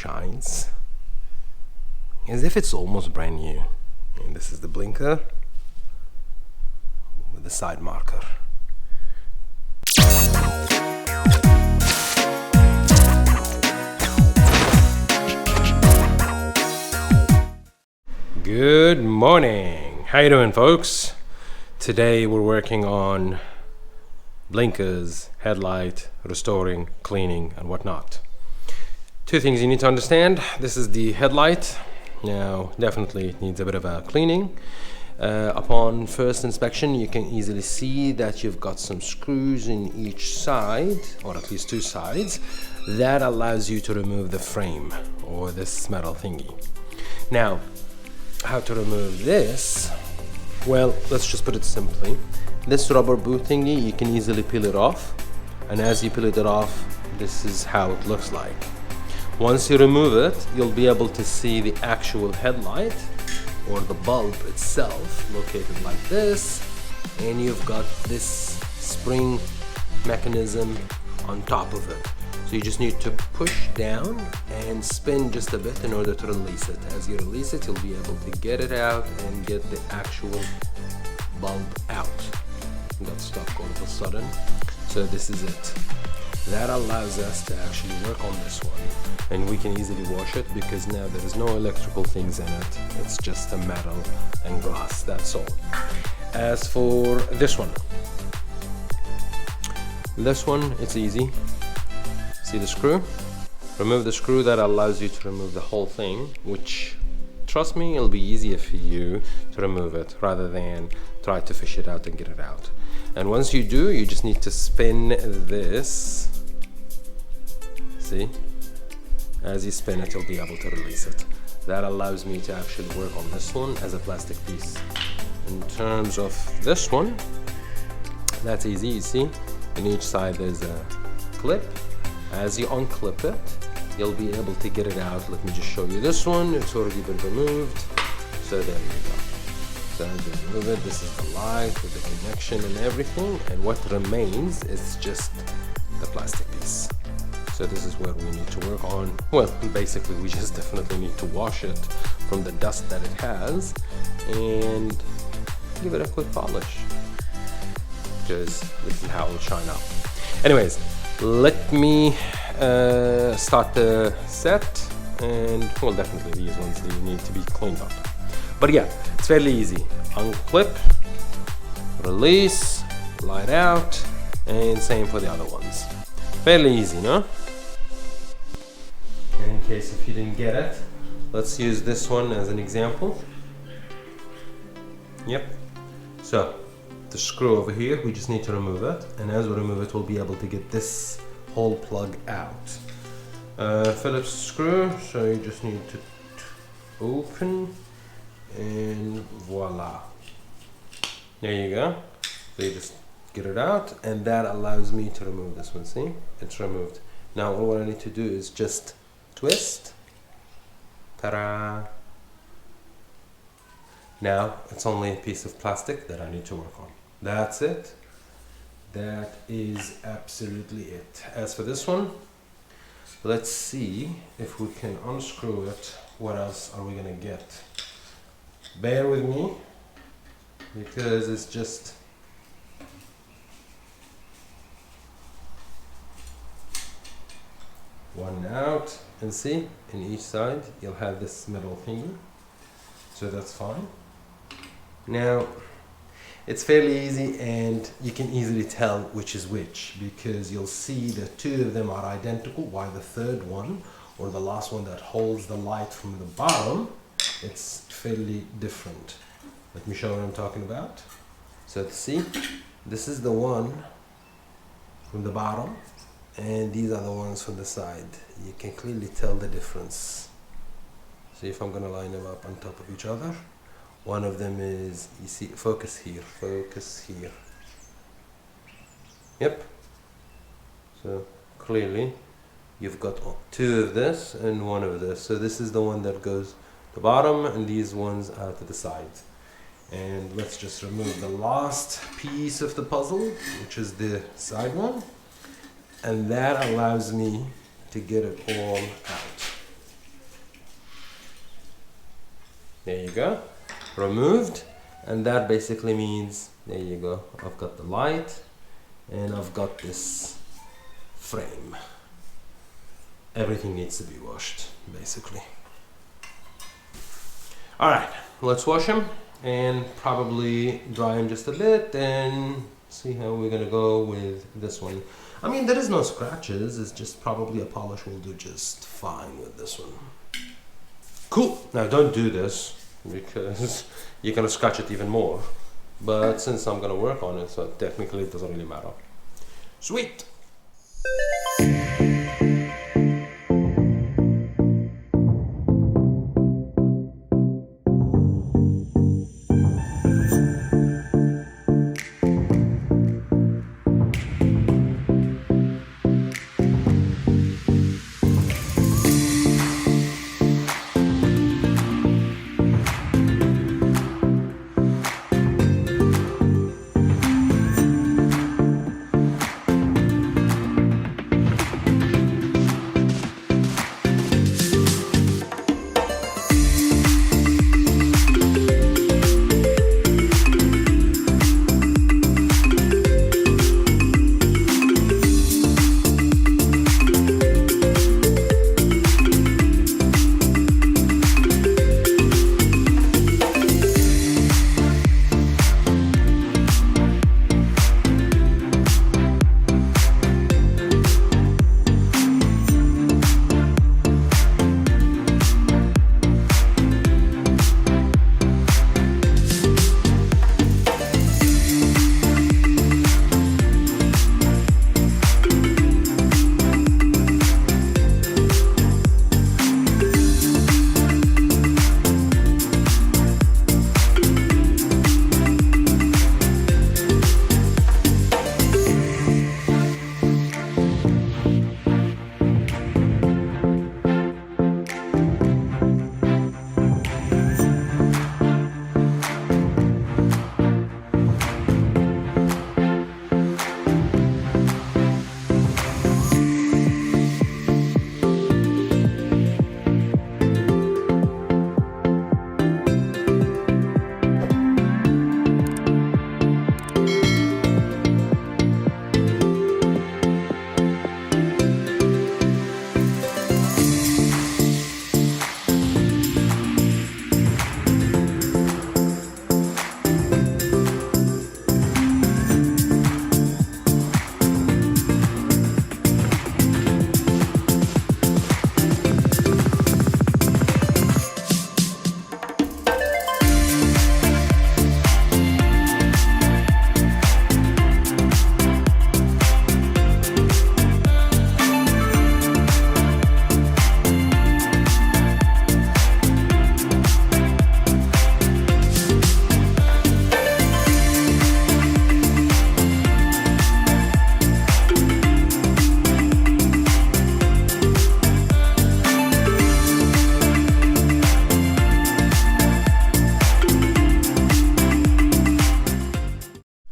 shines as if it's almost brand new. And this is the blinker with the side marker. Good morning. How you doing, folks? Today we're working on blinkers, headlight, restoring, cleaning, and whatnot. Two things you need to understand. This is the headlight. Now, definitely it needs a bit of a cleaning. Upon first inspection, you can easily see that you've got some screws in each side, or at least two sides. That allows you to remove the frame, or this metal thingy. Now, how to remove this? Well, let's just put it simply. This rubber boot thingy, you can easily peel it off, and as you peel it off, this is how it looks like. Once you remove it, you'll be able to see the actual headlight or the bulb itself located like this, and you've got this spring mechanism on top of it. So you just need to push down and spin just a bit in order to release it. As you release it, you'll be able to get it out and get the actual bulb out. It got stuck all of a sudden. So this is it. That allows us to actually work on this one. And we can easily wash it because now there is no electrical things in it. It's just a metal and glass, that's all. As for this one, it's easy. See the screw? Remove the screw. That allows you to remove the whole thing, which, trust me, it'll be easier for you to remove it rather than try to fish it out and get it out. And once you do, you just need to spin this. See? As you spin it, you'll be able to release it. That allows me to actually work on this one as a plastic piece. In terms of this one, that's easy, you see? On each side there's a clip. As you unclip it, you'll be able to get it out. Let me just show you this one. It's already been removed. So there you go. So as you remove it, this is the light with the connection and everything. And what remains is just the plastic piece. So this is where we need to work on. Well, basically we just definitely need to wash it from the dust that it has and give it a quick polish, because this is how it'll shine up. Anyways, let me start the set, and well, definitely these ones, they need to be cleaned up. But yeah, it's fairly easy. Unclip, release, light out, and same for the other ones. Fairly easy, no? And in case if you didn't get it, let's use this one as an example. Yep. So the screw over here, we just need to remove it, and as we remove it, we'll be able to get this whole plug out. Phillips screw, so you just need to open, and voila. There you go. So you just get it out, and that allows me to remove this one. See, it's removed. Now all what I need to do is just twist. Ta-da! Now it's only a piece of plastic that I need to work on. That's it. That is absolutely it. As for this one, let's see if we can unscrew it. What else are we gonna get? Bear with me, because it's just one out, and see, in each side you'll have this metal thingy, so that's fine. Now it's fairly easy, and you can easily tell which is which, because you'll see that two of them are identical, while the third one, or the last one that holds the light from the bottom, it's fairly different. Let me show what I'm talking about. So see, this is the one from the bottom, and these are the ones from the side. You can clearly tell the difference. See if I'm gonna line them up on top of each other. One of them is, you see, focus here, focus here. Yep. So clearly you've got two of this and one of this. So this is the one that goes the bottom, and these ones are to the side. And let's just remove the last piece of the puzzle, which is the side one. And that allows me to get it all out. you go. Removed. And that basically means, there you go, I've got the light and I've got this frame. Everything needs to be washed, basically. Alright, let's wash them and probably dry them just a bit and see how we're gonna go with this one. I mean, there is no scratches, it's just probably a polish will do just fine with this one. Cool, now don't do this because you're gonna scratch it even more. But since I'm gonna work on it, so technically it doesn't really matter. Sweet!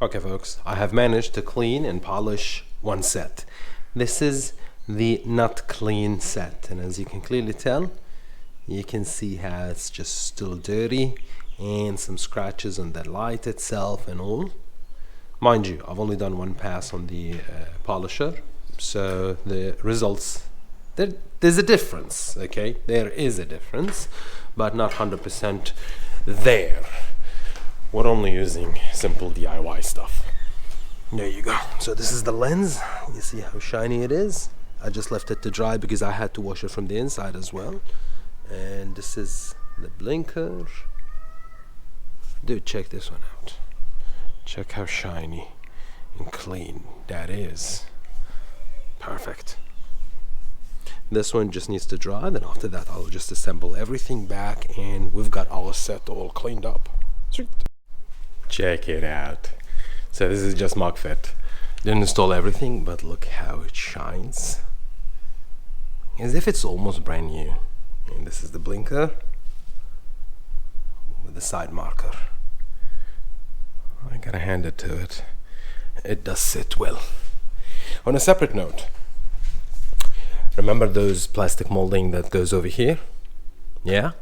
Okay folks, I have managed to clean and polish one set. This is the not clean set, and as you can clearly tell, you can see how it's just still dirty and some scratches on the light itself and all. Mind you, I've only done one pass on the polisher, so the results, there's a difference, okay? There is a difference, but not 100% there. We're only using simple DIY stuff. There you go. So this is the lens. You see how shiny it is? I just left it to dry because I had to wash it from the inside as well. And this is the blinker. Dude, check this one out. Check how shiny and clean that is. Perfect. This one just needs to dry, then after that I'll just assemble everything back and we've got our set all cleaned up. Sweet. Check it out. So this is just mock fit. Didn't install everything, but look how it shines. As if it's almost brand new. And this is the blinker with the side marker. I gotta hand it to it. It does sit well. On a separate note, remember those plastic molding that goes over here? Yeah?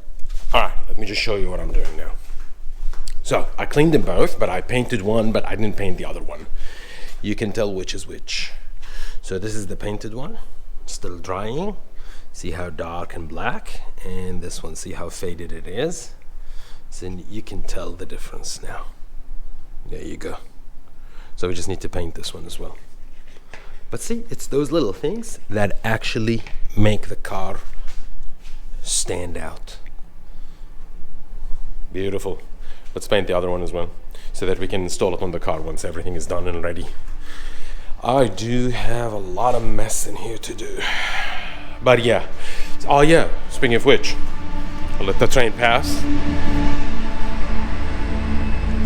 Alright, let me just show you what I'm doing now. So, I cleaned them both, but I painted one, but I didn't paint the other one. You can tell which is which. So this is the painted one, still drying. See how dark and black, and this one, see how faded it is. So you can tell the difference now. There you go. So we just need to paint this one as well. But see, it's those little things that actually make the car stand out. Beautiful. Let's paint the other one as well, so that we can install it on the car once everything is done and ready. I do have a lot of mess in here to do. But yeah. Oh yeah, speaking of which, I'll let the train pass.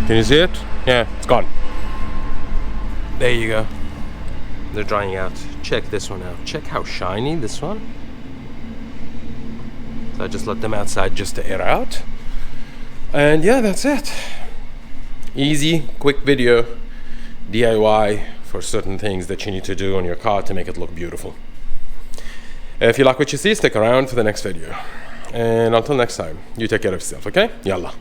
Can you see it? Yeah, it's gone. There you go. They're drying out. Check this one out. Check how shiny this one. So I just let them outside just to air out. And yeah, that's it. Easy, quick video, DIY for certain things that you need to do on your car to make it look beautiful. If you like what you see, stick around for the next video. And until next time, you take care of yourself, okay? Yalla.